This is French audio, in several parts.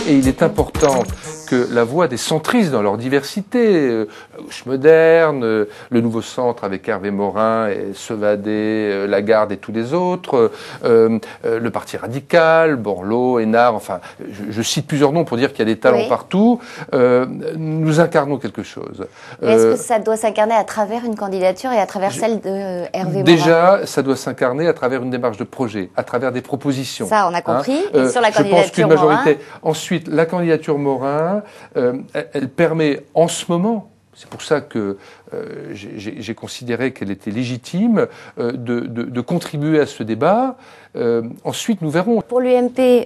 Et il est important que la voix des centristes dans leur diversité, la gauche moderne, le nouveau centre avec Hervé Morin et Sauvadet, Lagarde et tous les autres, le parti radical, Borloo, Hénard, enfin, je cite plusieurs noms pour dire qu'il y a des talents partout, nous incarnons quelque chose. Est-ce que ça doit s'incarner à travers une candidature et à travers celle de Hervé Morin? Déjà, ça doit s'incarner à travers une démarche de projet, à travers des propositions. Ça, on a compris. Et sur la candidature je pense qu'une majorité. Morin... Ensuite, la candidature Morin, elle permet en ce moment, c'est pour ça que j'ai considéré qu'elle était légitime, de contribuer à ce débat. Ensuite, nous verrons. Pour l'UMP,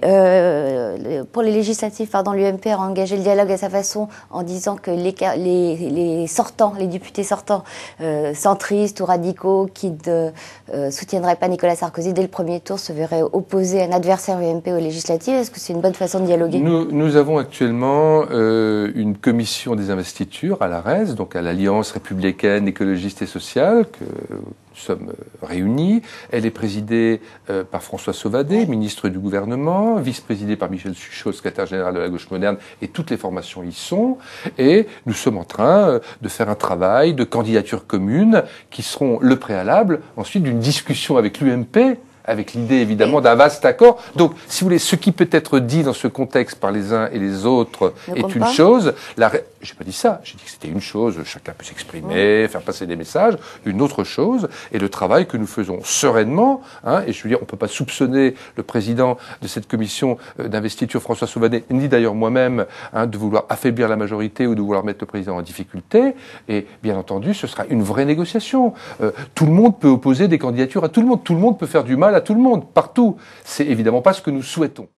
pour les législatives, l'UMP a engagé le dialogue à sa façon en disant que les sortants, les députés sortants, centristes ou radicaux qui ne soutiendraient pas Nicolas Sarkozy dès le premier tour se verraient opposer un adversaire UMP aux législatives. Est-ce que c'est une bonne façon de dialoguer? Nous avons actuellement une commission des investitures à l'ARES, donc à l'Alliance républicaine, écologiste et sociale, que nous sommes réunis. Elle est présidée par François Sauvadet, ministre du gouvernement, vice-présidée par Michel Suchot, secrétaire général de la gauche moderne, et toutes les formations y sont. Et nous sommes en train de faire un travail de candidature commune qui seront le préalable ensuite d'une discussion avec l'UMP, avec l'idée évidemment d'un vaste accord. Donc, si vous voulez, ce qui peut être dit dans ce contexte par les uns et les autres est une chose. J'ai pas dit ça, j'ai dit que c'était une chose, chacun peut s'exprimer, faire passer des messages. Une autre chose est le travail que nous faisons sereinement. Et je veux dire, on peut pas soupçonner le président de cette commission d'investiture, François Sauvadet, ni d'ailleurs moi-même, de vouloir affaiblir la majorité ou de vouloir mettre le président en difficulté. Et bien entendu, ce sera une vraie négociation. Tout le monde peut opposer des candidatures à tout le monde. Tout le monde peut faire du mal à tout le monde, partout. C'est évidemment pas ce que nous souhaitons.